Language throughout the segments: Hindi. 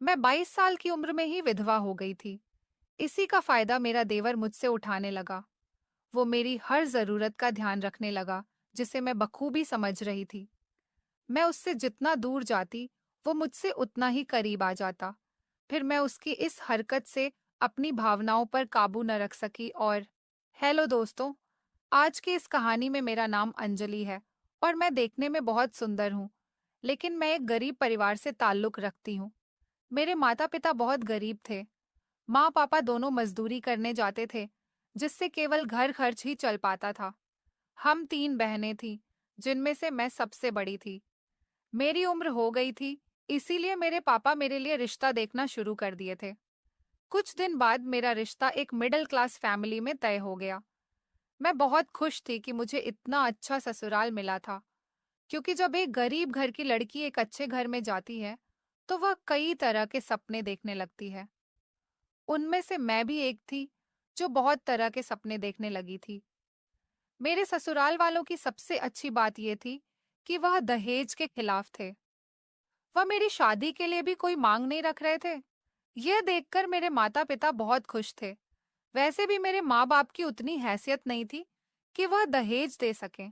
मैं 22 साल की उम्र में ही विधवा हो गई थी। इसी का फायदा मेरा देवर मुझसे उठाने लगा। वो मेरी हर जरूरत का ध्यान रखने लगा, जिसे मैं बखूबी समझ रही थी। मैं उससे जितना दूर जाती, वो मुझसे उतना ही करीब आ जाता। फिर मैं उसकी इस हरकत से अपनी भावनाओं पर काबू न रख सकी और हेलो दोस्तों, आज की इस कहानी में मेरा नाम अंजलि है और मैं देखने में बहुत सुंदर हूँ, लेकिन मैं एक गरीब परिवार से ताल्लुक रखती हूँ। मेरे माता-पिता बहुत गरीब थे। माँ-पापा दोनों मजदूरी करने जाते थे, जिससे केवल घर खर्च ही चल पाता था। हम 3 बहनें थीं, जिनमें से मैं सबसे बड़ी थी। मेरी उम्र हो गई थी, इसीलिए मेरे पापा मेरे लिए रिश्ता देखना शुरू कर दिए थे। कुछ दिन बाद मेरा रिश्ता एक मिडिल क्लास फैमिली में तय हो गया। मैं बहुत खुश थी कि मुझे इतना अच्छा ससुराल मिला था, क्योंकि जब एक गरीब घर की लड़की एक अच्छे घर में जाती है, तो वह कई तरह के सपने देखने लगती है। उनमें से मैं भी एक थी, जो बहुत तरह के सपने देखने लगी थी। मेरे ससुराल वालों की सबसे अच्छी बात यह थी कि वह दहेज के खिलाफ थे। वह मेरी शादी के लिए भी कोई मांग नहीं रख रहे थे। यह देखकर मेरे माता-पिता बहुत खुश थे। वैसे भी मेरे माँ-बाप की उतनी हैसियत नहीं थी कि वह दहेज दे सकें।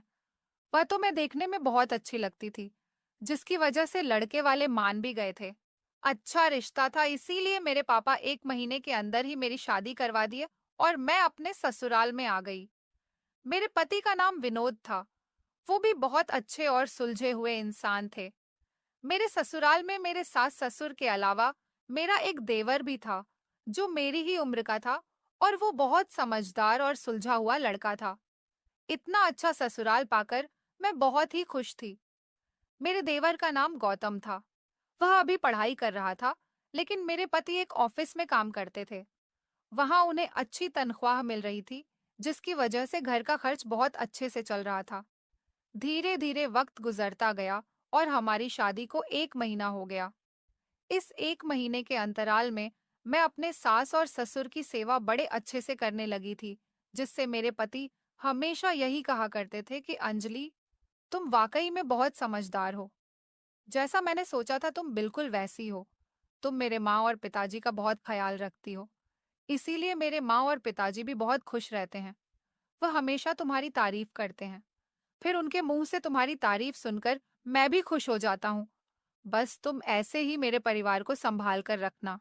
वह तो मैं देखने में बहुत अच्छी लगती थी, जिसकी वजह से लड़के वाले मान भी गए थे। अच्छा रिश्ता था, इसीलिए मेरे पापा 1 महीने के अंदर ही मेरी शादी करवा दिए और मैं अपने ससुराल में आ गई। मेरे पति का नाम विनोद था। वो भी बहुत अच्छे और सुलझे हुए इंसान थे। मेरे ससुराल में मेरे सास-ससुर के अलावा मेरा एक देवर भी था, जो मेरी ही उम्र का था और वो बहुत समझदार और सुलझा हुआ लड़का था। इतना अच्छा ससुराल पाकर मैं बहुत ही खुश थी। मेरे देवर का नाम गौतम था। वह अभी पढ़ाई कर रहा था, लेकिन मेरे पति एक ऑफिस में काम करते थे। वहां उन्हें अच्छी तनख्वाह मिल रही थी, जिसकी वजह से घर का खर्च बहुत अच्छे से चल रहा था। धीरे-धीरे वक्त गुजरता गया और हमारी शादी को 1 महीना हो गया। इस 1 महीने के अंतराल में मैं अपने सास और ससुर की सेवा बड़े अच्छे से करने लगी थी, जिससे मेरे पति हमेशा यही कहा करते थे कि अंजलि, तुम वाकई में बहुत समझदार हो। जैसा मैंने सोचा था तुम बिल्कुल वैसी हो। तुम मेरे माँ और पिताजी का बहुत ख्याल रखती हो। इसीलिए मेरे माँ और पिताजी भी बहुत खुश रहते हैं। वह हमेशा तुम्हारी तारीफ करते हैं। फिर उनके मुंह से तुम्हारी तारीफ सुनकर मैं भी खुश हो जाता हूँ। बस तुम ऐसे ही मेरे परिवार को संभाल कर रखना।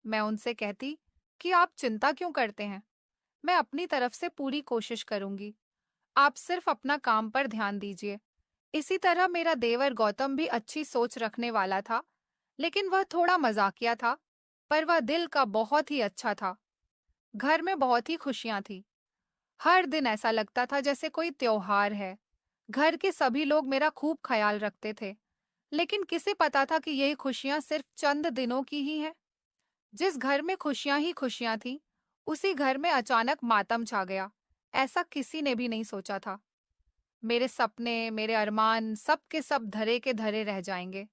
मैं उनसे कहती कि आप चिंता क्यों करते हैं? मैं अपनी तरफ से पूरी कोशिश करूंगी। आप सिर्फ अपना काम पर ध्यान दीजिए। इसी तरह मेरा देवर गौतम भी अच्छी सोच रखने वाला था, लेकिन वह थोड़ा मजाकिया था, पर वह दिल का बहुत ही अच्छा था। घर में बहुत ही खुशियां थी। हर दिन ऐसा लगता था जैसे कोई त्योहार है। घर के सभी लोग मेरा खूब ख्याल रखते थे, लेकिन किसे पता था कि यही खुशियां सिर्फ चंद दिनों की ही हैं। जिस घर में खुशियां ही खुशियां थीं, उसी घर में अचानक मातम छा गया। ऐसा किसी ने भी नहीं सोचा था। मेरे सपने, मेरे अरमान सब के सब धरे के धरे रह जाएंगे।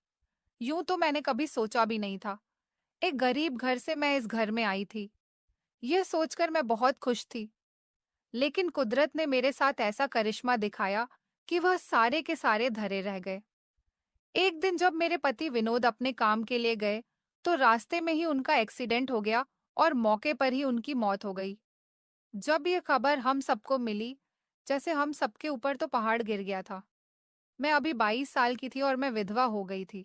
यूं तो मैंने कभी सोचा भी नहीं था। एक गरीब घर से मैं इस घर में आई थी। यह सोचकर मैं बहुत खुश थी, लेकिन कुदरत ने मेरे साथ ऐसा करिश्मा दिखाया कि वह सारे के सारे धरे रह गए। एक दिन जब मेरे पति विनोद अपने काम के लिए गए, तो रास्ते में ही उनका एक्सीडेंट हो गया और मौके पर ही उनकी मौत हो गई। जब ये खबर हम सबको मिली, जैसे हम सबके ऊपर तो पहाड़ गिर गया था। मैं अभी 22 साल की थी और मैं विधवा हो गई थी।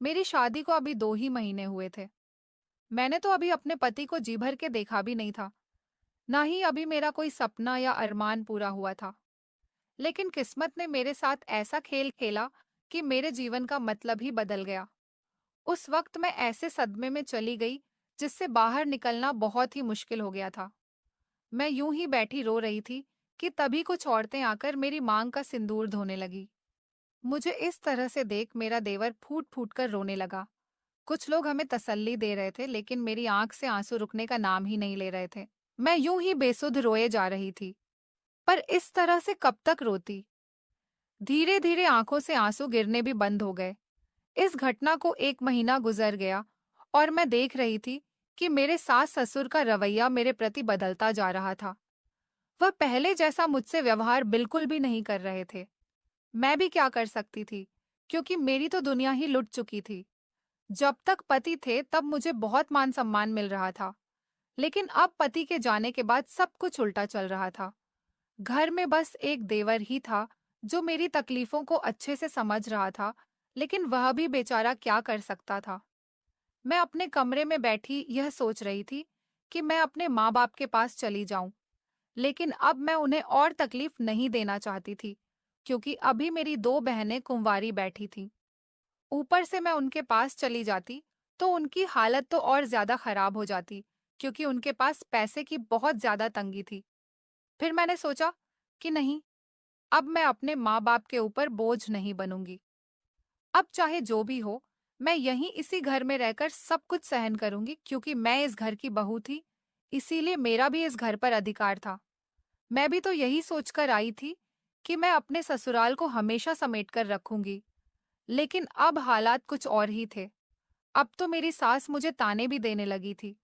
मेरी शादी को अभी 2 ही महीने हुए थे। मैंने तो अभी अपने पति को जी भर के देखा भी नहीं था, ना ही अभी मेरा कोई सपना या अरमान पूरा हुआ था। लेकिन किस्मत ने मेरे साथ ऐसा खेल खेला कि मेरे जीवन का मतलब ही बदल गया। उस वक्त मैं ऐसे सदमे में चली गई, जिससे बाहर निकलना बहुत ही मुश्किल हो गया था। मैं यूं ही बैठी रो रही थी कि तभी कुछ औरतें आकर मेरी मांग का सिंदूर धोने लगी। मुझे इस तरह से देख मेरा देवर फूट फूट कर रोने लगा। कुछ लोग हमें तसल्ली दे रहे थे, लेकिन मेरी आंख से आंसू रुकने का नाम ही नहीं ले रहे थे। मैं यूं ही बेसुध रोए जा रही थी, पर इस तरह से कब तक रोती। धीरे धीरे आंखों से आंसू गिरने भी बंद हो गए। इस घटना को 1 महीना गुजर गया और मैं देख रही थी कि मेरे सास ससुर का रवैया मेरे प्रति बदलता जा रहा था। वह पहले जैसा मुझसे व्यवहार बिल्कुल भी नहीं कर रहे थे। मैं भी क्या कर सकती थी, क्योंकि मेरी तो दुनिया ही लुट चुकी थी। जब तक पति थे तब मुझे बहुत मान सम्मान मिल रहा था, लेकिन अब पति के जाने के बाद सब कुछ उल्टा चल रहा था। घर में बस एक देवर ही था जो मेरी तकलीफों को अच्छे से समझ रहा था, लेकिन वह भी बेचारा क्या कर सकता था। मैं अपने कमरे में बैठी यह सोच रही थी कि मैं अपने माँ बाप के पास चली जाऊं, लेकिन अब मैं उन्हें और तकलीफ नहीं देना चाहती थी, क्योंकि अभी मेरी दो बहनें कुंवारी बैठी थीं। ऊपर से मैं उनके पास चली जाती तो उनकी हालत तो और ज्यादा खराब हो जाती, क्योंकि उनके पास पैसे की बहुत ज्यादा तंगी थी। फिर मैंने सोचा कि नहीं, अब मैं अपने माँ बाप के ऊपर बोझ नहीं बनूंगी। अब चाहे जो भी हो, मैं यहीं इसी घर में रहकर सब कुछ सहन करूंगी, क्योंकि मैं इस घर की बहू थी, इसीलिए मेरा भी इस घर पर अधिकार था। मैं भी तो यही सोचकर आई थी कि मैं अपने ससुराल को हमेशा समेट कर रखूंगी, लेकिन अब हालात कुछ और ही थे। अब तो मेरी सास मुझे ताने भी देने लगी थी।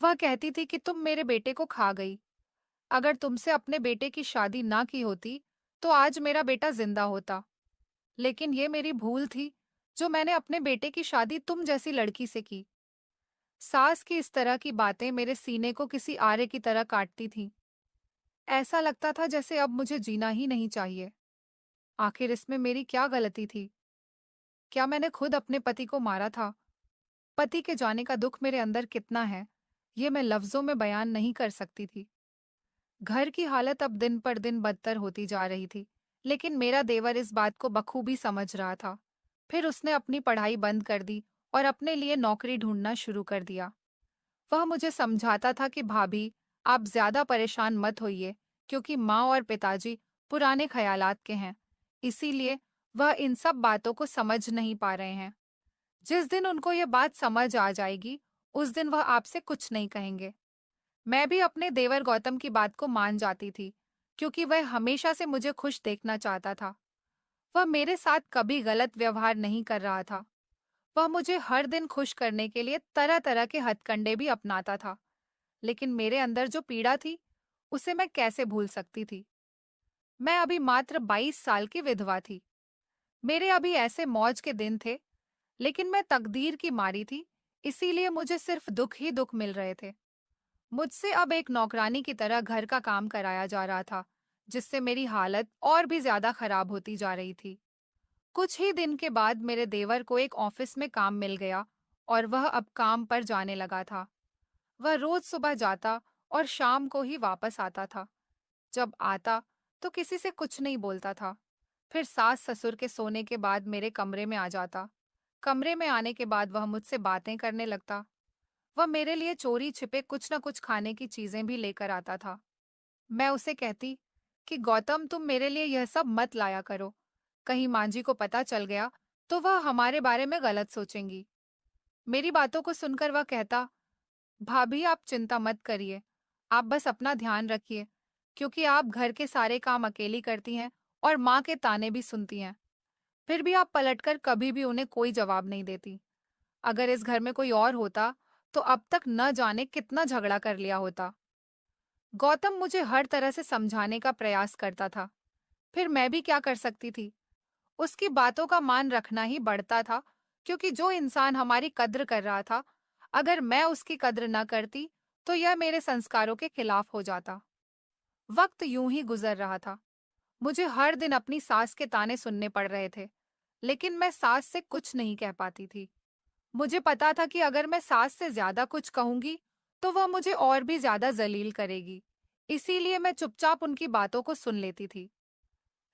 वह कहती थी कि तुम मेरे बेटे को खा गई। अगर तुमसे अपने बेटे की शादी ना की होती, तो आज मेरा बेटा जिंदा होता। लेकिन ये मेरी भूल थी, जो मैंने अपने बेटे की शादी तुम जैसी लड़की से की। सास की इस तरह की बातें मेरे सीने को किसी आरे की तरह काटती थीं। ऐसा लगता था जैसे अब मुझे जीना ही नहीं चाहिए। आखिर इसमें मेरी क्या गलती थी? क्या मैंने खुद अपने पति को मारा था? पति के जाने का दुख मेरे अंदर कितना है, ये मैं लफ्जों में बयान नहीं कर सकती थी। घर की हालत अब दिन पर दिन बदतर होती जा रही थी, लेकिन मेरा देवर इस बात को बखूबी समझ रहा था। फिर उसने अपनी पढ़ाई बंद कर दी और अपने लिए नौकरी ढूंढना शुरू कर दिया। वह मुझे समझाता था कि भाभी, आप ज्यादा परेशान मत होइए, क्योंकि माँ और पिताजी पुराने ख्यालात के हैं, इसीलिए वह इन सब बातों को समझ नहीं पा रहे हैं। जिस दिन उनको ये बात समझ आ जाएगी, उस दिन वह आपसे कुछ नहीं कहेंगे। मैं भी अपने देवर गौतम की बात को मान जाती थी, क्योंकि वह हमेशा से मुझे खुश देखना चाहता था। वह मेरे साथ कभी गलत व्यवहार नहीं कर रहा था। वह मुझे हर दिन खुश करने के लिए तरह तरह के हथकंडे भी अपनाता था, लेकिन मेरे अंदर जो पीड़ा थी, उसे मैं कैसे भूल सकती थी। मैं अभी मात्र 22 साल की विधवा थी। मेरे अभी ऐसे मौज के दिन थे, लेकिन मैं तकदीर की मारी थी, इसीलिए मुझे सिर्फ दुख ही दुख मिल रहे थे। मुझसे अब एक नौकरानी की तरह घर का काम कराया जा रहा था, जिससे मेरी हालत और भी ज्यादा खराब होती जा रही थी। कुछ ही दिन के बाद मेरे देवर को एक ऑफिस में काम मिल गया और वह अब काम पर जाने लगा था। वह रोज सुबह जाता और शाम को ही वापस आता था। जब आता तो किसी से कुछ नहीं बोलता था। फिर सास ससुर के सोने के बाद मेरे कमरे में आ जाता। कमरे में आने के बाद वह मुझसे बातें करने लगता। वह मेरे लिए चोरी छिपे कुछ न कुछ खाने की चीजें भी लेकर आता था। मैं उसे कहती कि गौतम, तुम मेरे लिए यह सब मत लाया करो। कहीं माँ जी को पता चल गया तो वह हमारे बारे में गलत सोचेंगी। मेरी बातों को सुनकर वह कहता, भाभी आप चिंता मत करिए, आप बस अपना ध्यान रखिए, क्योंकि आप घर के सारे काम अकेली करती हैं और माँ के ताने भी सुनती हैं। फिर भी आप पलटकर कभी भी उन्हें कोई जवाब नहीं देती। अगर इस घर में कोई और होता तो अब तक न जाने कितना झगड़ा कर लिया होता। गौतम मुझे हर तरह से समझाने का प्रयास करता था, फिर मैं भी क्या कर सकती थी। उसकी बातों का मान रखना ही बढ़ता था, क्योंकि जो इंसान हमारी कद्र कर रहा था, अगर मैं उसकी कद्र न करती तो यह मेरे संस्कारों के खिलाफ हो जाता। वक्त यूं ही गुजर रहा था। मुझे हर दिन अपनी सास के ताने सुनने पड़ रहे थे, लेकिन मैं सास से कुछ नहीं कह पाती थी। मुझे पता था कि अगर मैं सास से ज्यादा कुछ कहूंगी तो वह मुझे और भी ज्यादा जलील करेगी, इसीलिए मैं चुपचाप उनकी बातों को सुन लेती थी।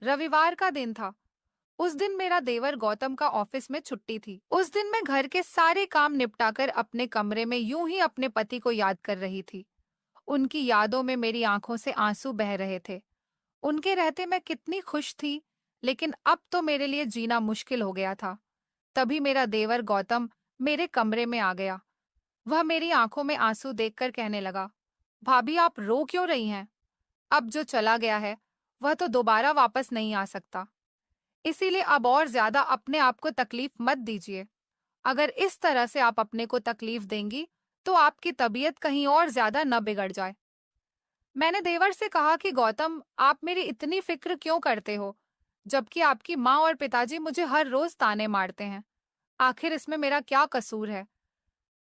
रविवार का दिन था। उस दिन मेरा देवर गौतम का ऑफिस में छुट्टी थी। उस दिन मैं घर के सारे काम निपटाकर अपने कमरे में यूं ही अपने पति को याद कर रही थी। उनकी यादों में मेरी आंखों से आंसू बह रहे थे। उनके रहते मैं कितनी खुश थी, लेकिन अब तो मेरे लिए जीना मुश्किल हो गया था। तभी मेरा देवर गौतम मेरे कमरे में आ गया। वह मेरी आंखों में आंसू देखकर कहने लगा, भाभी आप रो क्यों रही हैं? अब जो चला गया है वह तो दोबारा वापस नहीं आ सकता, इसीलिए अब और ज्यादा अपने आप को तकलीफ मत दीजिए। अगर इस तरह से आप अपने को तकलीफ देंगी तो आपकी तबीयत कहीं और ज्यादा न बिगड़ जाए। मैंने देवर से कहा कि गौतम, आप मेरी इतनी फिक्र क्यों करते हो, जबकि आपकी माँ और पिताजी मुझे हर रोज ताने मारते हैं। आखिर इसमें मेरा क्या कसूर है?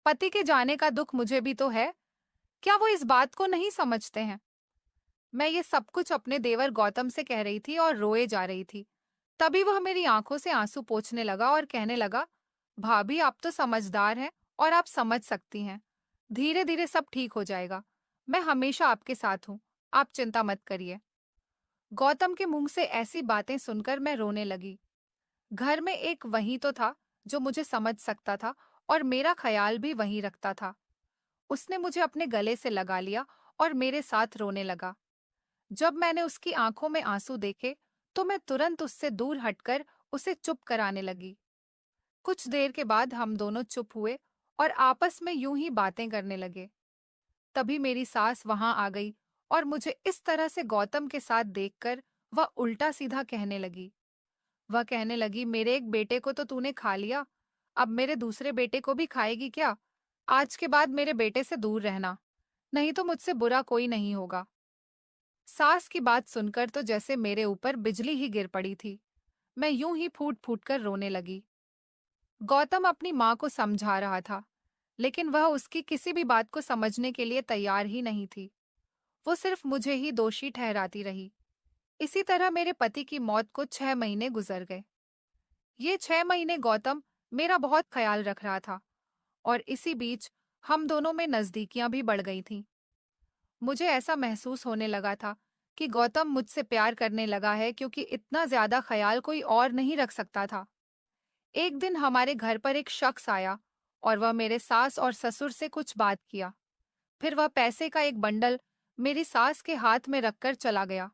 पति के जाने का दुख मुझे भी तो है। क्या वो इस बात को नहीं समझते हैं? मैं ये सब कुछ अपने देवर गौतम से कह रही थी और रोए जा रही थी। तभी वह मेरी आंखों से आंसू पोंछने लगा और कहने लगा, भाभी आप तो समझदार हैं और आप समझ सकती हैं। धीरे धीरे सब ठीक हो जाएगा। मैं हमेशा आपके साथ हूँ। आप चिंता मत करिए। गौतम के मुंह से ऐसी बातें सुनकर मैं रोने लगी। घर में एक वही तो था जो मुझे समझ सकता था और मेरा ख्याल भी वही रखता था। उसने मुझे अपने गले से लगा लिया और मेरे साथ रोने लगा। जब मैंने उसकी आंखों में आंसू देखे तो मैं तुरंत उससे दूर हटकर उसे चुप कराने लगी। कुछ देर के बाद हम दोनों चुप हुए और आपस में यूं ही बातें करने लगे। तभी मेरी सास वहां आ गई और मुझे इस तरह से गौतम के साथ देखकर वह उल्टा सीधा कहने लगी। वह कहने लगी, मेरे एक बेटे को तो तूने खा लिया, अब मेरे दूसरे बेटे को भी खाएगी क्या? आज के बाद मेरे बेटे से दूर रहना, नहीं तो मुझसे बुरा कोई नहीं होगा। सास की बात सुनकर तो जैसे मेरे ऊपर बिजली ही गिर पड़ी थी। मैं यूं ही फूट फूट कर रोने लगी। गौतम अपनी माँ को समझा रहा था, लेकिन वह उसकी किसी भी बात को समझने के लिए तैयार ही नहीं थी। वो सिर्फ मुझे ही दोषी ठहराती रही। इसी तरह मेरे पति की मौत को 6 महीने गुजर गए। ये 6 महीने गौतम मेरा बहुत ख्याल रख रहा था और इसी बीच हम दोनों में नजदीकियां भी बढ़ गई थीं। मुझे ऐसा महसूस होने लगा था कि गौतम मुझसे प्यार करने लगा है, क्योंकि इतना ज्यादा ख्याल कोई और नहीं रख सकता था। एक दिन हमारे घर पर एक शख्स आया और वह मेरे सास और ससुर से कुछ बात किया। फिर वह पैसे का एक बंडल मेरी सास के हाथ में रखकर चला गया।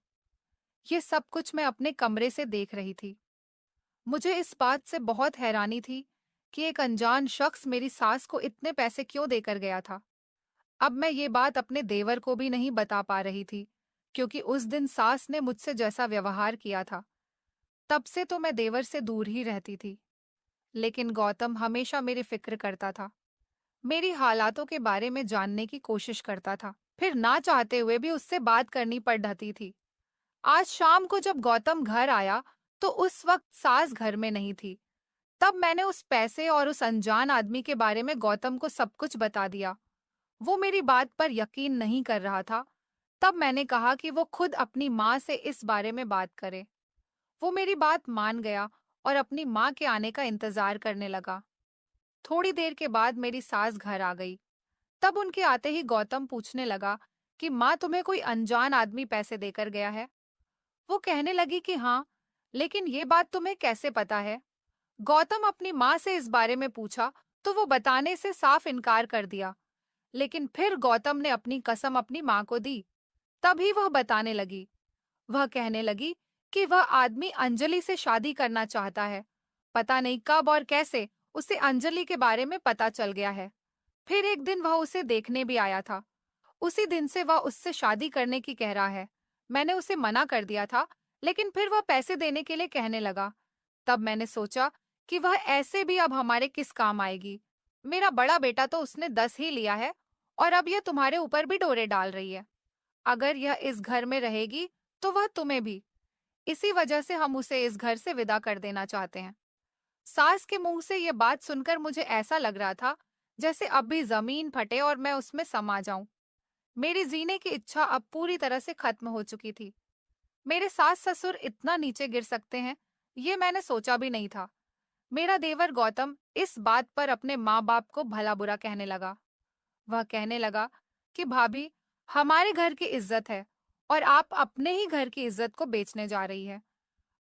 ये सब कुछ मैं अपने कमरे से देख रही थी। मुझे इस बात से बहुत हैरानी थी कि एक अनजान शख्स मेरी सास को इतने पैसे क्यों देकर गया था। अब मैं ये बात अपने देवर को भी नहीं बता पा रही थी, क्योंकि उस दिन सास ने मुझसे जैसा व्यवहार किया था, तब से तो मैं देवर से दूर ही रहती थी। लेकिन गौतम हमेशा मेरी फिक्र करता था, मेरी हालातों के बारे में जानने की कोशिश करता था, फिर ना चाहते हुए भी उससे बात करनी पड़ जाती थी। आज शाम को जब गौतम घर आया तो उस वक्त सास घर में नहीं थी। तब मैंने उस पैसे और उस अनजान आदमी के बारे में गौतम को सब कुछ बता दिया। वो मेरी बात पर यकीन नहीं कर रहा था। तब मैंने कहा कि वो खुद अपनी माँ से इस बारे में बात करे। वो मेरी बात मान गया और अपनी माँ के आने का इंतजार करने लगा। थोड़ी देर के बाद मेरी सास घर आ गई। तब उनके आते ही गौतम पूछने लगा कि माँ, तुम्हें कोई अनजान आदमी पैसे देकर गया है? वो कहने लगी कि हाँ, लेकिन ये बात तुम्हें कैसे पता है? गौतम अपनी माँ से इस बारे में पूछा तो वो बताने से साफ इनकार कर दिया। लेकिन फिर गौतम ने अपनी कसम अपनी माँ को दी। तभी वह बताने लगी। वह कहने लगी कि वह आदमी अंजलि से शादी करना चाहता है। पता नहीं कब और कैसे उसे अंजलि के बारे में पता चल गया है। फिर एक दिन वह उसे देखने भी आया था। उसी दिन से वह उससे शादी करने की कह रहा है। मैंने उसे मना कर दिया था, लेकिन फिर वह पैसे देने के लिए कहने लगा। तब मैंने सोचा कि वह ऐसे भी अब हमारे किस काम आएगी। मेरा बड़ा बेटा तो उसने 10 ही लिया है और अब यह तुम्हारे ऊपर भी डोरे डाल रही है। अगर यह इस घर में रहेगी तो वह तुम्हें भी। इसी वजह से हम उसे इस घर से विदा कर देना चाहते हैं। सास के मुंह से यह बात सुनकर मुझे ऐसा लग रहा था जैसे अब भी जमीन फटे और मैं उसमें समा जाऊं। मेरी जीने की इच्छा अब पूरी तरह से खत्म हो चुकी थी। मेरे सास ससुर इतना नीचे गिर सकते हैं, ये मैंने सोचा भी नहीं था। मेरा देवर गौतम इस बात पर अपने माँ बाप को भला बुरा कहने लगा। वह कहने लगा कि भाभी, हमारे घर की इज्जत है और आप अपने ही घर की इज्जत को बेचने जा रही है।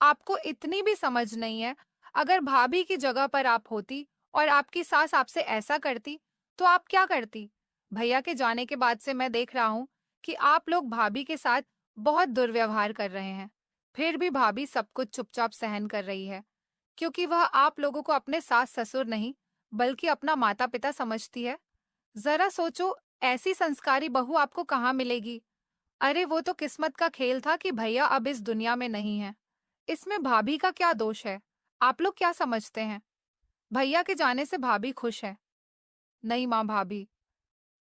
आपको इतनी भी समझ नहीं है। अगर भाभी की जगह पर आप होती और आपकी सास आपसे ऐसा करती तो आप क्या करती? भैया के जाने के बाद से मैं देख रहा हूँ कि आप लोग भाभी के साथ बहुत दुर्व्यवहार कर रहे हैं। फिर भी भाभी सब कुछ चुपचाप सहन कर रही है, क्योंकि वह आप लोगों को अपने सास ससुर नहीं बल्कि अपना माता पिता समझती है। जरा सोचो, ऐसी संस्कारी बहू आपको कहाँ मिलेगी? अरे वो तो किस्मत का खेल था कि भैया अब इस दुनिया में नहीं है। इसमें भाभी का क्या दोष है? आप लोग क्या समझते हैं? भैया के जाने से भाभी खुश है? नहीं माँ, भाभी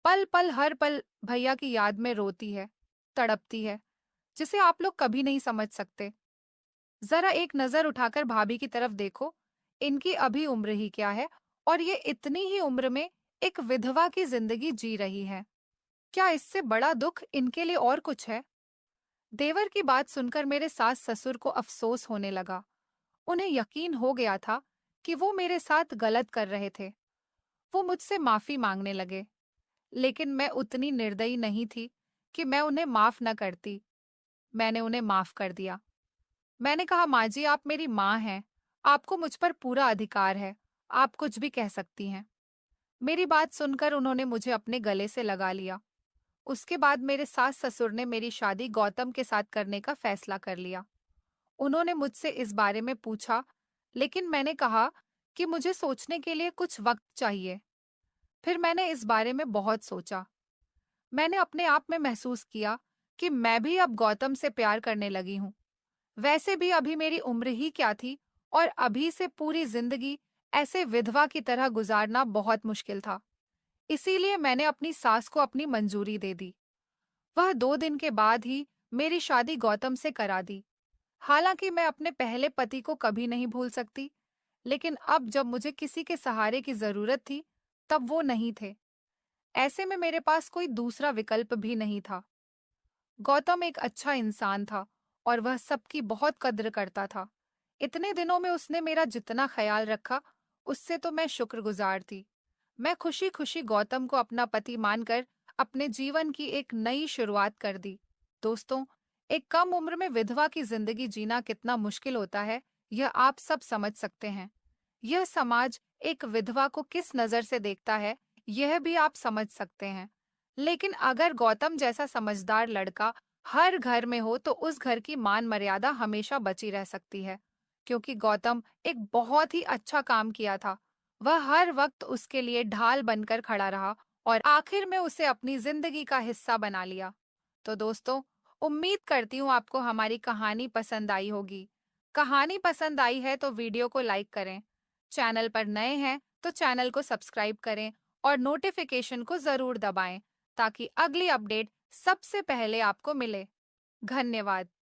पल पल हर पल भैया की याद में रोती है, तड़पती है, जिसे आप लोग कभी नहीं समझ सकते। जरा एक नजर उठाकर भाभी की तरफ देखो। इनकी अभी उम्र ही क्या है और ये इतनी ही उम्र में एक विधवा की जिंदगी जी रही है। क्या इससे बड़ा दुख इनके लिए और कुछ है? देवर की बात सुनकर मेरे सास ससुर को अफसोस होने लगा। उन्हें यकीन हो गया था कि वो मेरे साथ गलत कर रहे थे। वो मुझसे माफी मांगने लगे, लेकिन मैं उतनी निर्दयी नहीं थी कि मैं उन्हें माफ न करती। मैंने उन्हें माफ कर दिया। मैंने कहा, माँ जी, आप मेरी माँ हैं। आपको मुझ पर पूरा अधिकार है। आप कुछ भी कह सकती हैं। मेरी बात सुनकर उन्होंने मुझे अपने गले से लगा लिया। उसके बाद मेरे सास ससुर ने मेरी शादी गौतम के साथ करने का फैसला कर लिया। उन्होंने मुझसे इस बारे में पूछा, लेकिन मैंने कहा कि मुझे सोचने के लिए कुछ वक्त चाहिए। फिर मैंने इस बारे में बहुत सोचा। मैंने अपने आप में महसूस किया कि मैं भी अब गौतम से प्यार करने लगी हूँ। वैसे भी अभी मेरी उम्र ही क्या थी और अभी से पूरी जिंदगी ऐसे विधवा की तरह गुजारना बहुत मुश्किल था। इसीलिए मैंने अपनी सास को अपनी मंजूरी दे दी। वह 2 दिन के बाद ही मेरी शादी गौतम से करा दी। हालांकि मैं अपने पहले पति को कभी नहीं भूल सकती, लेकिन अब जब मुझे किसी के सहारे की जरूरत थी, तब वो नहीं थे। ऐसे में मेरे पास कोई दूसरा विकल्प भी नहीं था। गौतम एक अच्छा इंसान था और वह सबकी बहुत कद्र करता था। इतने दिनों में उसने मेरा जितना ख्याल रखा, उससे तो मैं शुक्रगुजार थी। मैं खुशी खुशी गौतम को अपना पति मानकर अपने जीवन की एक नई शुरुआत कर दी। दोस्तों, एक कम उम्र में विधवा की जिंदगी जीना कितना मुश्किल होता है, यह आप सब समझ सकते हैं। यह समाज एक विधवा को किस नजर से देखता है, यह भी आप समझ सकते हैं। लेकिन अगर गौतम जैसा समझदार लड़का हर घर में हो तो उस घर की मान मर्यादा हमेशा बची रह सकती है, क्योंकि गौतम एक बहुत ही अच्छा काम किया था। वह हर वक्त उसके लिए ढाल बनकर खड़ा रहा और आखिर में उसे अपनी जिंदगी का हिस्सा बना लिया। तो दोस्तों, उम्मीद करती हूँ आपको हमारी कहानी पसंद आई होगी। कहानी पसंद आई है तो वीडियो को लाइक करें। चैनल पर नए हैं तो चैनल को सब्सक्राइब करें और नोटिफिकेशन को जरूर दबाएं, ताकि अगली अपडेट सबसे पहले आपको मिले। धन्यवाद।